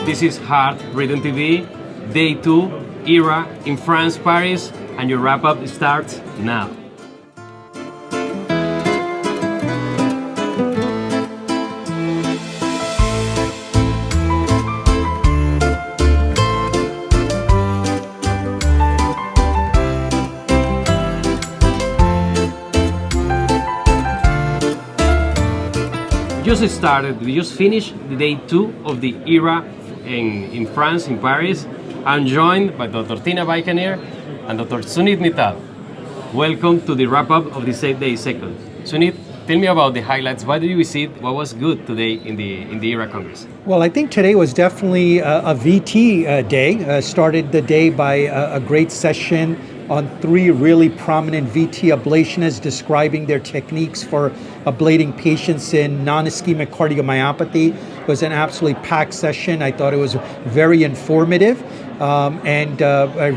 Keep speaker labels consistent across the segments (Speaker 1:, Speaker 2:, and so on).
Speaker 1: This is Heart Rhythm TV, Day 2, ERA in France, Paris, and your wrap-up starts now. We just finished the day 2 of the ERA in France, in Paris. I'm joined by Dr. Tina Baykaner and Dr. Suneet Mittal. Welcome to the wrap-up of the day 2nd. Suneet, tell me about the highlights. What did you see? What was good today in the ERA Congress?
Speaker 2: Well, I think today was definitely a VT day. Started the day by a great session on 3 really prominent VT ablationists describing their techniques for ablating patients in non-ischemic cardiomyopathy. It was an absolutely packed session. I thought it was very informative and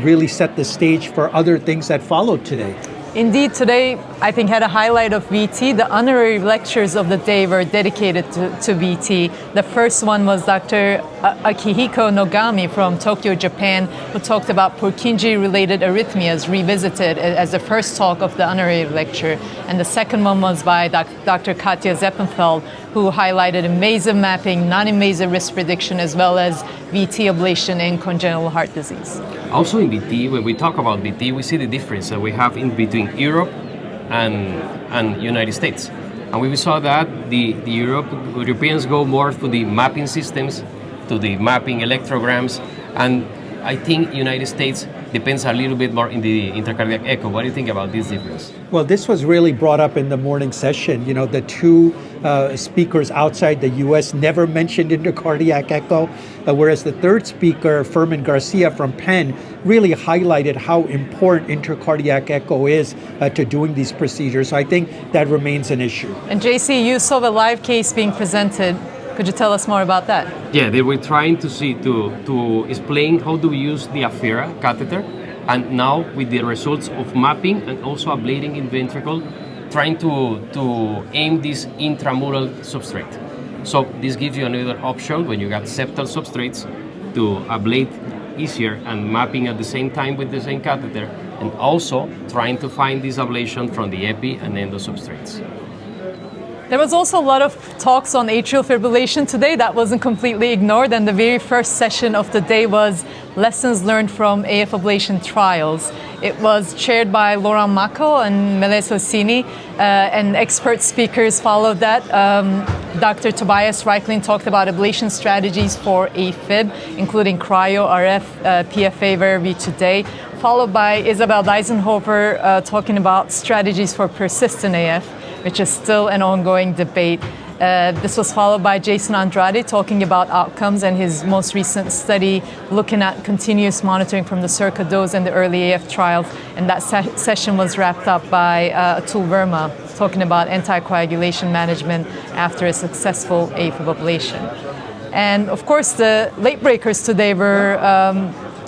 Speaker 2: really set the stage for other things that followed today.
Speaker 3: Indeed, today I think had a highlight of VT. The honorary lectures of the day were dedicated to VT. The first one was Dr. Akihiko Nogami from Tokyo, Japan, who talked about Purkinje-related arrhythmias revisited as the first talk of the honorary lecture. And the second one was by Dr. Katja Zeppenfeld, who highlighted invasive mapping, non-invasive risk prediction, as well as VT ablation in congenital heart disease.
Speaker 1: Also in VT, when we talk about VT, we see the difference that we have in between Europe and United States. And we saw that the Europeans go more to the mapping systems, to the mapping electrograms, and I think United States depends a little bit more in the intracardiac echo. What do you think about this difference?
Speaker 2: Well, this was really brought up in the morning session. You know, the 2 speakers outside the U.S. never mentioned intracardiac echo, whereas the third speaker, Fermin Garcia from Penn, really highlighted how important intracardiac echo is to doing these procedures. So I think that remains an issue.
Speaker 3: And JC, you saw the live case being presented. Could you tell us more about that?
Speaker 1: Yeah, they were trying to explain how to use the Affera catheter, and now with the results of mapping and also ablating in ventricle, trying to aim this intramural substrate. So this gives you another option when you got septal substrates to ablate easier and mapping at the same time with the same catheter, and also trying to find this ablation from the epi and endo substrates.
Speaker 3: There was also a lot of talks on atrial fibrillation today. That wasn't completely ignored, and the very first session of the day was lessons learned from AF ablation trials. It was chaired by Laurent Mako and Melez Hosseini, and expert speakers followed that. Dr. Tobias Reichling talked about ablation strategies for AFib, including cryo, RF, PFA, where we today, followed by Isabel Deisenhofer talking about strategies for persistent AF, which is still an ongoing debate. This was followed by Jason Andrade talking about outcomes and his most recent study looking at continuous monitoring from the Circa dose and the early AF trials. And that session was wrapped up by Atul Verma talking about anticoagulation management after a successful AFib ablation. And of course, the late breakers today were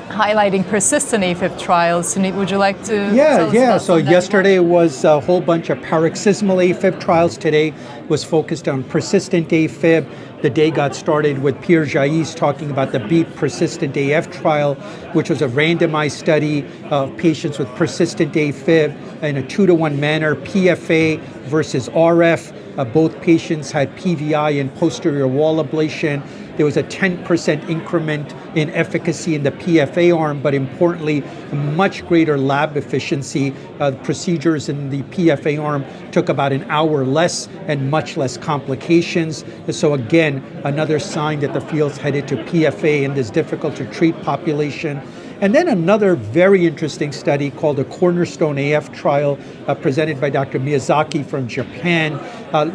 Speaker 3: highlighting persistent AFib trials. Suneet, would you like to tell us about
Speaker 2: So yesterday was a whole bunch of paroxysmal AFib trials. Today was focused on persistent AFib. The day got started with Pierre Jaïs talking about the BEAT persistent AF trial, which was a randomized study of patients with persistent AFib in a 2-to-1 manner, PFA versus RF. Both patients had PVI and posterior wall ablation. There was a 10% increment in efficacy in the PFA arm, but importantly, a much greater lab efficiency. Procedures in the PFA arm took about an hour less and much less complications. So again, another sign that the field's headed to PFA in this difficult to treat population. And then another very interesting study called the Cornerstone AF trial presented by Dr. Miyazaki from Japan,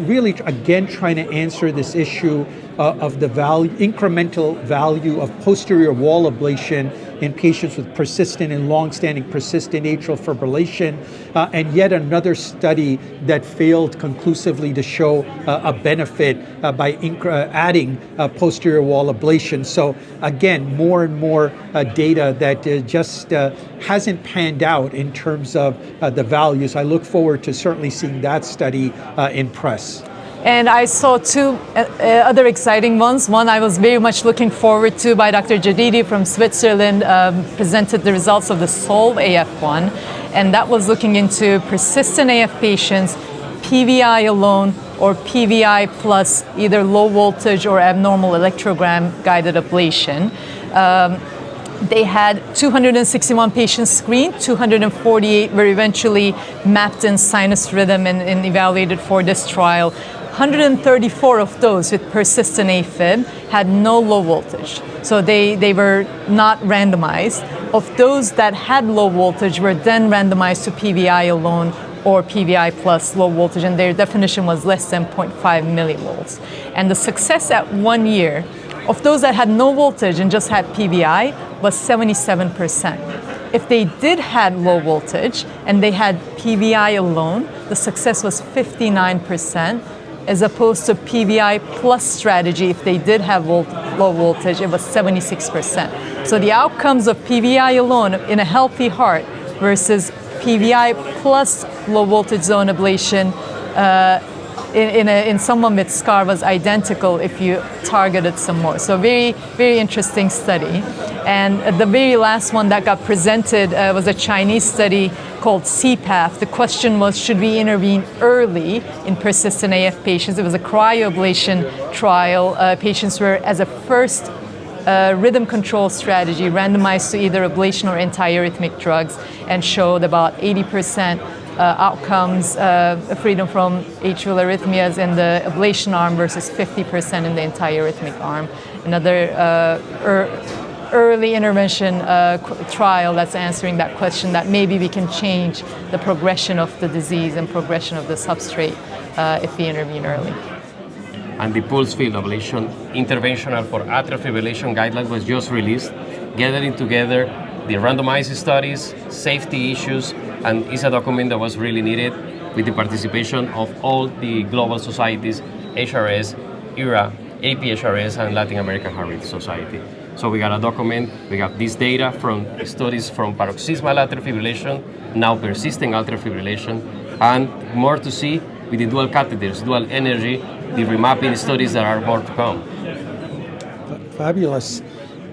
Speaker 2: really again trying to answer this issue of the incremental value of posterior wall ablation in patients with persistent and long-standing persistent atrial fibrillation, and yet another study that failed conclusively to show a benefit by adding posterior wall ablation. So again, more and more data that just hasn't panned out in terms of the values. I look forward to certainly seeing that study in press.
Speaker 3: And I saw two other exciting ones. One I was very much looking forward to by Dr. Jadidi from Switzerland, presented the results of the SOLVE AF1, and that was looking into persistent AF patients, PVI alone or PVI plus either low voltage or abnormal electrogram guided ablation. They had 261 patients screened, 248 were eventually mapped in sinus rhythm and evaluated for this trial. 134 of those with persistent AFib had no low voltage, so they were not randomized. Of those that had low voltage were then randomized to PVI alone or PVI plus low voltage, and their definition was less than 0.5 millivolts. And the success at 1 year of those that had no voltage and just had PVI was 77%. If they did had low voltage and they had PVI alone, the success was 59%, as opposed to PVI plus strategy. If they did have low voltage, it was 76%. So the outcomes of PVI alone in a healthy heart versus PVI plus low voltage zone ablation in someone with SCAR was identical if you targeted some more. So very, very interesting study. And the very last one that got presented was a Chinese study called CPAF. The question was, should we intervene early in persistent AF patients? It was a cryoablation trial. Patients were, as a first rhythm control strategy, randomized to either ablation or antiarrhythmic drugs, and showed about 80% outcomes, freedom from atrial arrhythmias in the ablation arm versus 50% in the antiarrhythmic arm. Another early intervention trial that's answering that question, that maybe we can change the progression of the disease and progression of the substrate if we intervene early.
Speaker 1: And the pulse field ablation interventional for atrial fibrillation guideline was just released, gathering together the randomized studies, safety issues, and it's a document that was really needed with the participation of all the global societies, HRS, ERA, APHRS, and Latin American Heart Rate Society. So we got a document, we have this data from studies from paroxysmal atrial fibrillation, now persistent atrial fibrillation, and more to see with the dual catheters, dual energy, the remapping studies that are more to come.
Speaker 2: Fabulous.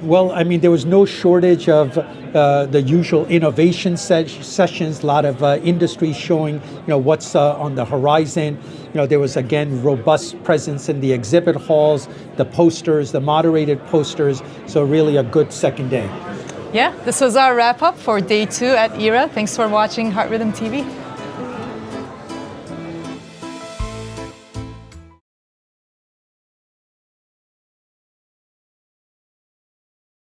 Speaker 2: Well, I mean, there was no shortage of the usual innovation sessions, a lot of industry showing, what's on the horizon. There was, again, robust presence in the exhibit halls, the posters, the moderated posters, so really a good second day.
Speaker 3: Yeah, this was our wrap-up for day 2 at ERA. Thanks for watching Heart Rhythm TV.